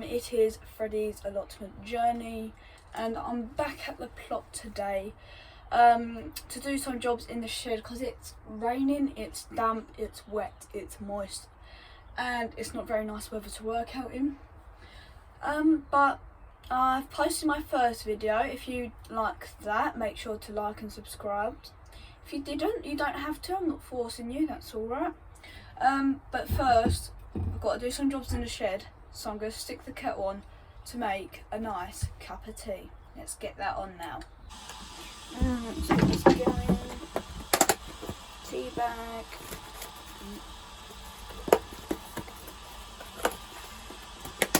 It is Freddie's allotment journey, and I'm back at the plot today to do some jobs in the shed because it's raining, it's damp, it's wet, it's moist, and it's not very nice weather to work out in. But I've posted my first video. If you like that, make sure to like and subscribe. If you didn't, you don't have to. I'm not forcing you, that's alright. But first, I've got to do some jobs in the shed, so I'm going to stick the kettle on to make a nice cup of tea. Let's get that on now. Let's get this going. Tea bag.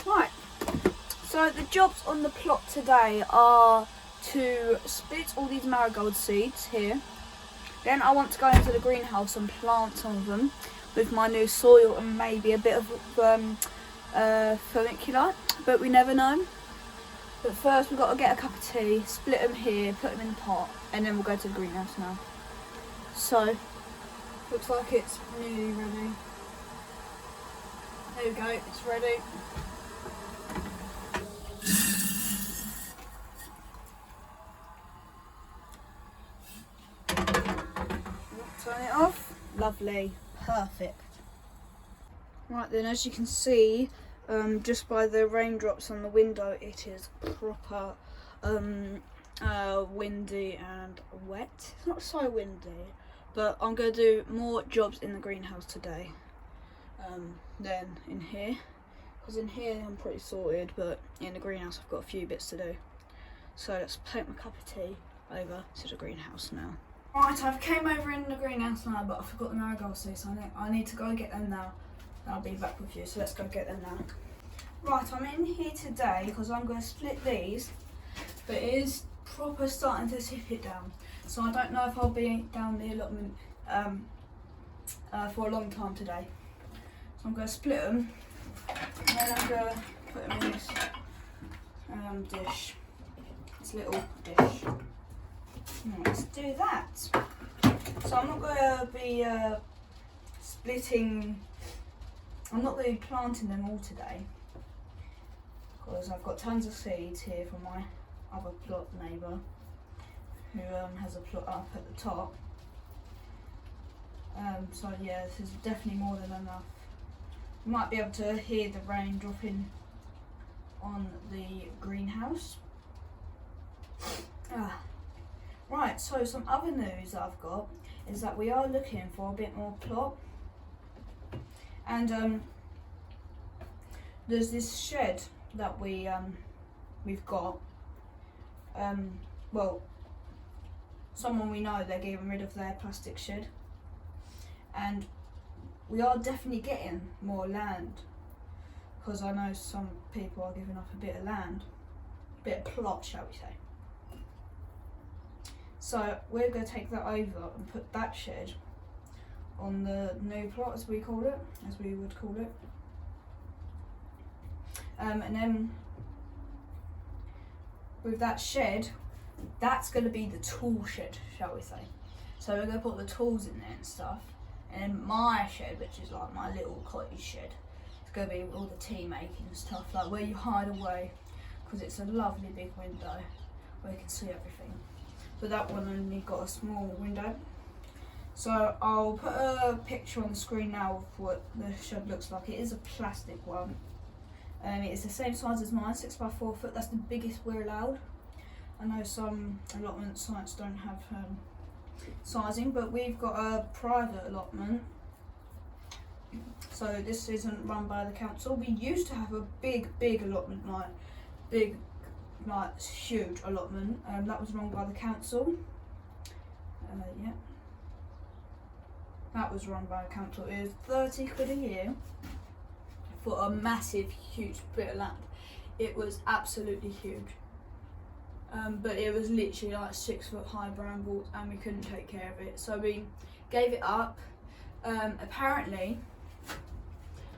Right, so the jobs on the plot today are to split all these marigold seeds here. Then I want to go into the greenhouse and plant some of them with my new soil and maybe a bit of vermiculite, but we never know. But first we've got to get a cup of tea, split them here, put them in the pot, and then we'll go to the greenhouse now. So, looks like it's nearly ready. There we go, it's ready. Turn it off. Lovely. Perfect. Right then, as you can see, just by the raindrops on the window, it is proper windy and wet. It's not so windy, but I'm going to do more jobs in the greenhouse today than in here. Because in here I'm pretty sorted, but in the greenhouse I've got a few bits to do. So let's take my cup of tea over to the greenhouse now. Right, I've came over in the greenhouse now, but I forgot the marigold seeds, so I need to go get them now. I'll be back with you, so let's go get them now. Right, I'm in here today because I'm going to split these, but it is proper starting to tip it down. So I don't know if I'll be down the allotment for a long time today. So I'm going to split them, and then I'm going to put them in this dish, this little dish. Let's do that. So I'm not going to be I'm not going to be planting them all today because I've got tons of seeds here from my other plot neighbour who has a plot up at the top. So yeah, this is definitely more than enough. You might be able to hear the rain dropping on the greenhouse. Right, so some other news that I've got is that we are looking for a bit more plot, and there's this shed that we've got. Well, someone we know, they're getting rid of their plastic shed, and we are definitely getting more land because I know some people are giving up a bit of land, a bit of plot, shall we say. So we're going to take that over and put that shed on the new plot, as we would call it. And then with that shed, that's going to be the tool shed, shall we say. So we're going to put the tools in there and stuff. And then my shed, which is like my little cottage shed, it's going to be all the tea making and stuff, like where you hide away, because it's a lovely big window where you can see everything. But that one only got a small window. So I'll put a picture on the screen now of what the shed looks like. It is a plastic one. It's the same size as mine, 6x4 foot. That's the biggest we're allowed. I know some allotment sites don't have sizing, but we've got a private allotment. So this isn't run by the council. We used to have a big allotment, like huge allotment, that was run by the council. Yeah, that was run by the council. It was 30 quid a year for a massive, huge bit of land. It was absolutely huge, but it was literally like 6 foot high brambles, and we couldn't take care of it, so we gave it up. Apparently,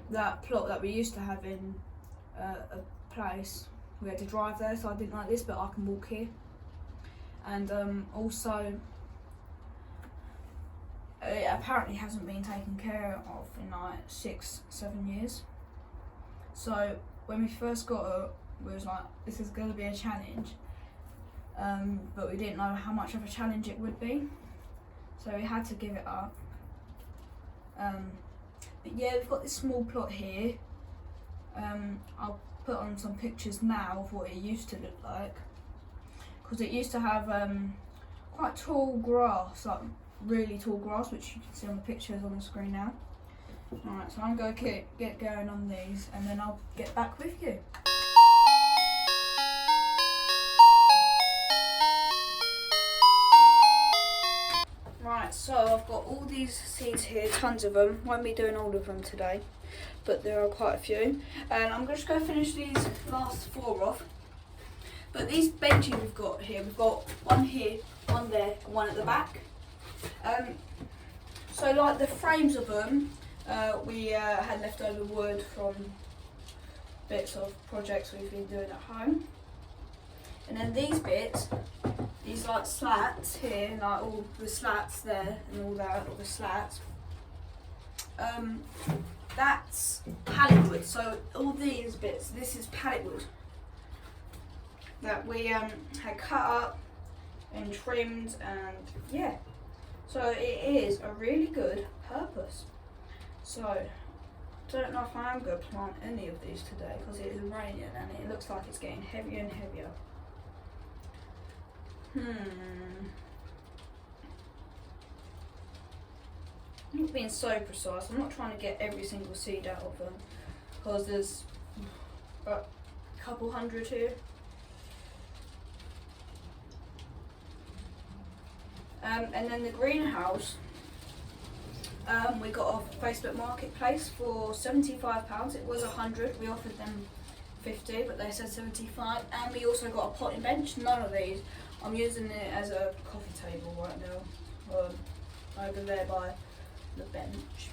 that plot that we used to have in a place, we had to drive there, so I didn't like this, but I can walk here. And also, it apparently hasn't been taken care of in like 6-7 years. So when we first got it, we was like, this is going to be a challenge. But we didn't know how much of a challenge it would be. So we had to give it up. But yeah, we've got this small plot here. I'll put on some pictures now of what it used to look like. Because it used to have quite tall grass, like really tall grass, which you can see on the pictures on the screen now. Alright, so I'm going to get going on these and then I'll get back with you. Right, so I've got all these seeds here, tons of them. Won't be doing all of them today, but there are quite a few. And I'm just going to finish these last 4 off. But these benches we've got here, we've got one here, one there, and one at the back. So like the frames of them, we had leftover wood from bits of projects we've been doing at home. And then these bits, these like slats here, like all the slats there and all that, all the slats, that's pallet wood. So all these bits, this is pallet wood that we had cut up and trimmed, and yeah, so it is a really good purpose. So don't know if I am going to plant any of these today because it is raining and it looks like it's getting heavier and heavier. I'm not being so precise. I'm not trying to get every single seed out of them because there's a couple hundred here. And then the greenhouse, we got off Facebook Marketplace for £75. It was 100. We offered them 50, but they said 75. And we also got a potting bench. None of these. I'm using it as a coffee table right now, over there by the bench.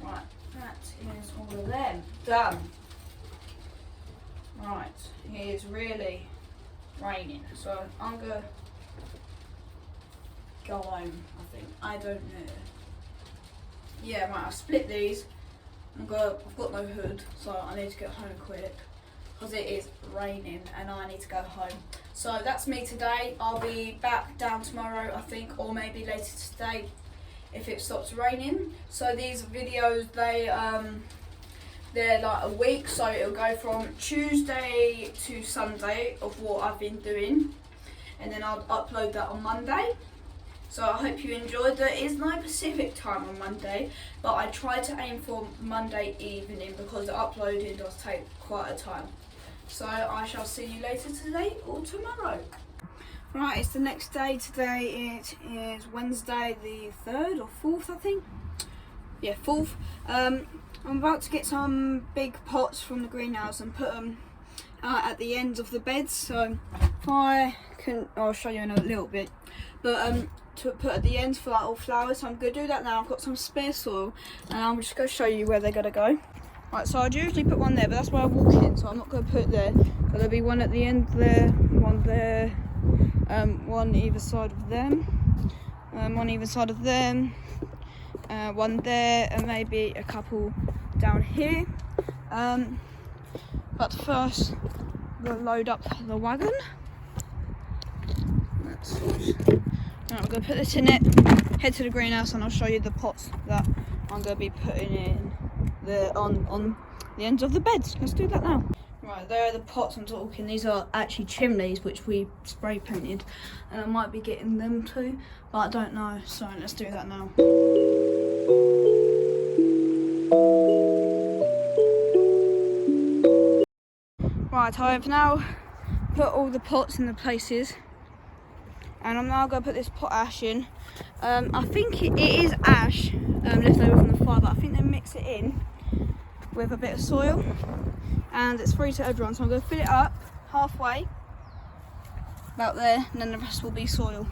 Right, that is all of them done. Right, it is really raining, so I'm gonna go home. I don't know. Yeah, right. I've split these. I've got no hood, so I need to get home quick because it is raining and I need to go home. So that's me today. I'll be back down tomorrow, I think, or maybe later today if it stops raining. So these videos, they're like a week, so it'll go from Tuesday to Sunday of what I've been doing, and then I'll upload that on Monday. So I hope you enjoyed. There is no Pacific time on Monday, but I try to aim for Monday evening because the uploading does take quite a time. So I shall see you later today or tomorrow. Right, it's the next day today. It is Wednesday the 3rd or 4th, I think. Yeah, 4th. I'm about to get some big pots from the greenhouse and put them at the ends of the beds. So if I can, I'll show you in a little bit. But to put at the end for like all flowers, so I'm going to do that now. I've got some spare soil and I'm just going to show you where they're going to go. Right, so I'd usually put one there, but that's where I walk in, so I'm not going to put it there. But there'll be one at the end there, one there, one either side of them, one either side of them, one there, and maybe a couple down here. But first we'll load up the wagon. Right, I'm going to put this in it, head to the greenhouse, and I'll show you the pots that I'm going to be putting in on the ends of the beds. Let's do that now. Right, there are the pots I'm talking. These are actually chimneys which we spray painted, and I might be getting them too, but I don't know, so let's do that now. Right, I've now put all the pots in the places, and I'm now going to put this pot ash in. I think it is ash left over from the fire, but I think they mix it in with a bit of soil, and it's free to everyone. So I'm going to fill it up halfway, about there, and then the rest will be soil.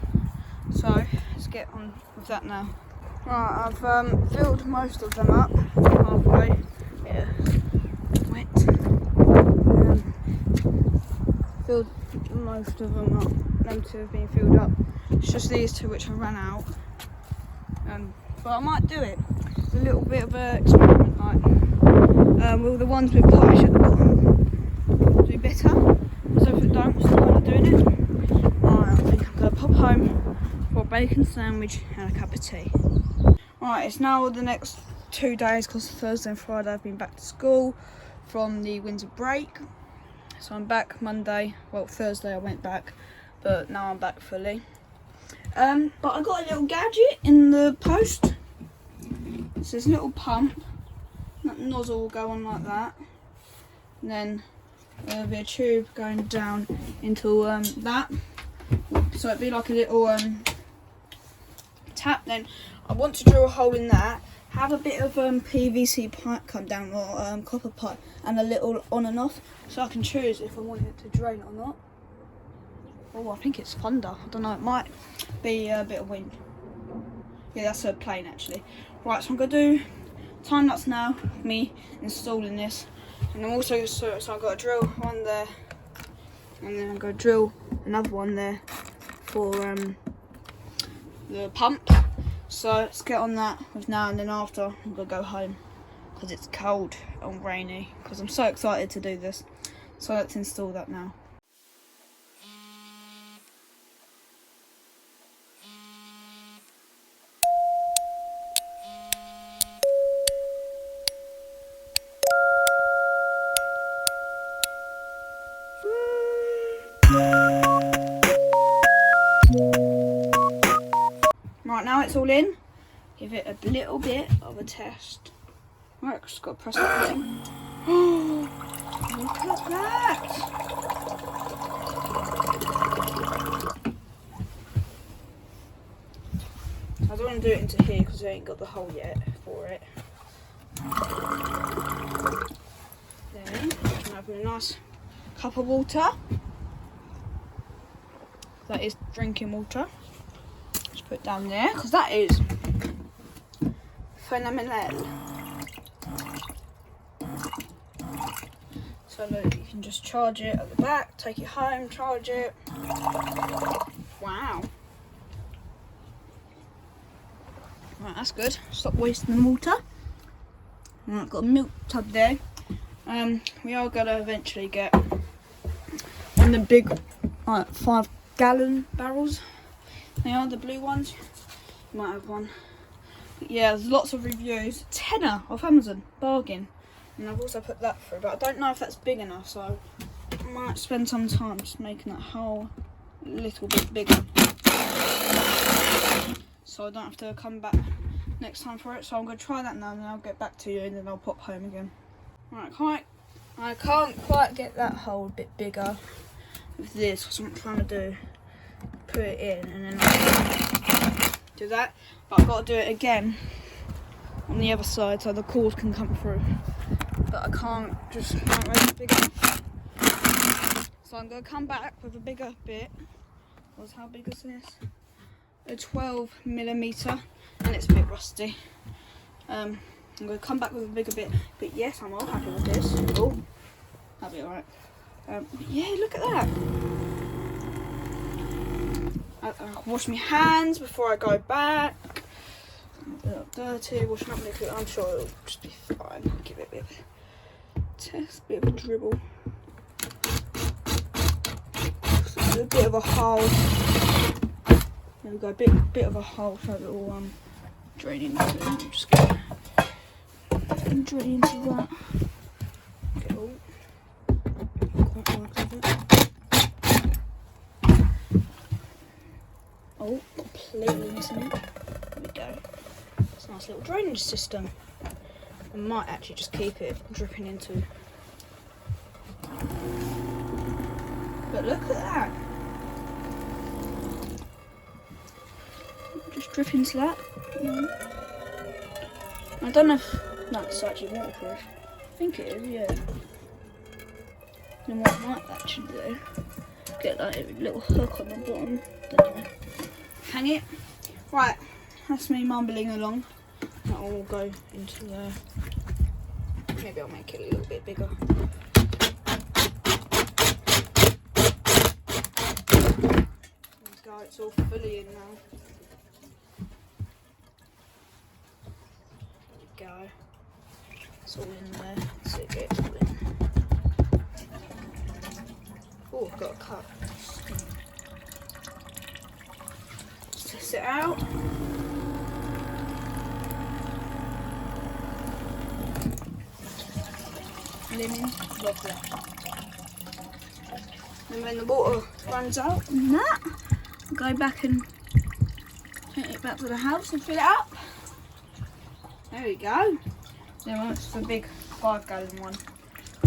So let's get on with that now. Right, I've filled most of them up halfway. Yeah, wet. Filled most of them up. Them two have been filled up. It's just these two which have run out. But I might do it. a little bit of an experiment, like will the ones with polish at the bottom do better? So if it don't, we're still kind of doing it. Right, I think I'm going to pop home for a bacon sandwich and a cup of tea. Right, it's now the next 2 days because Thursday and Friday I've been back to school from the winter break. So I'm back Monday, well Thursday I went back, but now I'm back fully. But I got a little gadget in the post. It's this little pump. That nozzle will go on like that. And then there'll be a tube going down into that. So it'd be like a little tap. Then I want to drill a hole in that. Have a bit of PVC pipe come down, or copper pipe, and a little on and off, so I can choose if I want it to drain or not. Oh, I think it's thunder. I don't know, it might be a bit of wind. Yeah, that's a plane actually. Right, so I'm going to do time lapse now, me installing this. And I'm also, so I've got to drill one there, and then I'm going to drill another one there for the pump. So let's get on that with now, and then after I'm going to go home because it's cold and rainy, because I'm so excited to do this. So let's install that now. Right, now it's all in. Give it a little bit of a test. Right, just got to press that button. Oh, look at that! I don't want to do it into here because I ain't got the hole yet for it. Then I'm having a nice cup of water. That is drinking water. Just put it down there because that is phenomenal. So look, you can just charge it at the back, take it home, charge it. Wow. Right, that's good. Stop wasting the water. Right, got a milk tub there. We are gonna eventually get one of the big 5-gallon barrels. They are the blue ones. You might have one. But yeah, there's lots of reviews. £10 off Amazon, bargain. And I've also put that through, but I don't know if that's big enough, so I might spend some time just making that hole a little bit bigger, so I don't have to come back next time for it. So I'm going to try that now, and then I'll get back to you, and then I'll pop home again. Right, I can't quite get that hole a bit bigger with this, because what I'm trying to do, put it in, and then I'll do that. But I've got to do it again on the other side, so the cord can come through. But I can't raise it big enough. So I'm going to come back with a bigger bit. How big is this? A 12mm, and it's a bit rusty. I'm going to come back with a bigger bit, but yes, I'm all happy with this. Oh, that'll be alright. Yeah, look at that. I'll wash my hands before I go back. A little dirty, washing up liquid. I'm sure it'll just be fine. Give it a bit of a test, bit of a dribble. So a bit of a hole. There we go, bit of a hole so it will drain into it. I'm just gonna drain into that. Okay, quite like it. Oh, completely missing it. There we go. It's a nice little drainage system. I might actually just keep it dripping into. But look at that. Just drip into that. I don't know if that's actually waterproof. I think it is, yeah. And what I might actually do, get like a little hook on the bottom. Don't know. Hang it. Right, that's me mumbling along. That will go into there. Maybe I'll make it a little bit bigger. Let's go, it's all fully in now. It's all in there. So it gets all in. Oh, I've got a cut. Just test it out. Linen, lovely. And when the water runs out and that, go back and take it back to the house and fill it up. There we go. Then once it's a big 5 gallon one,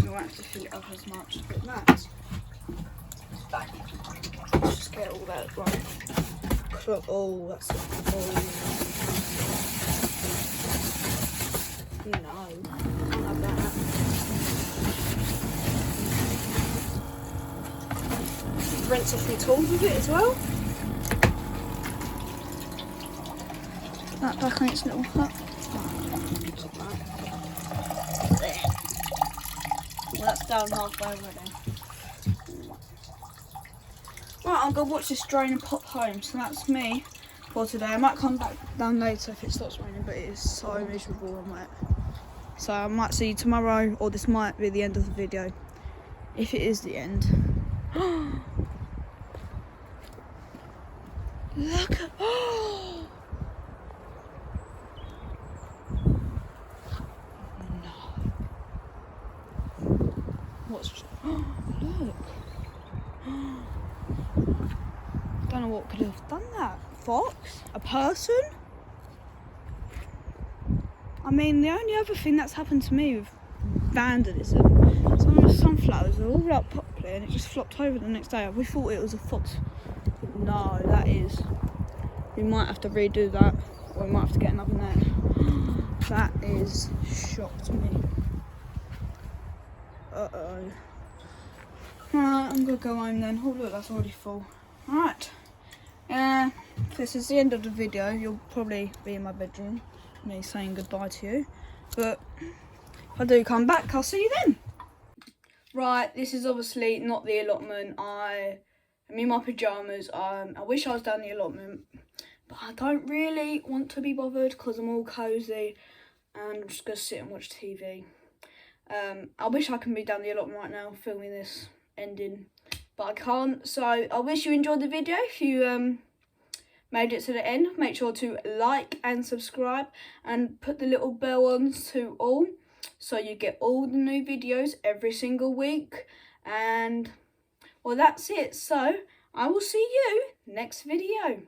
you won't have to fill it up as much. But that's back. Let's just get all that right. Oh, that's no, can't have that. Rinse off your tools with it as well. That back on its little hut. Well, that's down halfway already. Right, I'll go watch this drain and pop home. So that's me for today. I might come back down later if it stops raining, but it is so miserable and wet. So I might see you tomorrow, or this might be the end of the video. If it is the end. Look at no. What's look. Don't know what could have done that. Fox? A person? I mean, the only other thing that's happened to me with vandalism, some of the sunflowers are all like properly and it just flopped over the next day. We thought it was a fox. No, that is. We might have to redo that, or we might have to get another net. That is shocked me. Uh-oh. Alright, I'm gonna go home then. Oh look, that's already full. Alright. This is the end of the video. You'll probably be in my bedroom, me saying goodbye to you. But if I do come back, I'll see you then. Right, this is obviously not the allotment. I'm in my pyjamas. I wish I was down the allotment, but I don't really want to be bothered because I'm all cosy and I'm just going to sit and watch TV. I wish I can be down the allotment right now filming this ending, but I can't. So I wish you enjoyed the video. If you made it to the end, make sure to like and subscribe and put the little bell on to all, so you get all the new videos every single week. And well, that's it. So I will see you next video.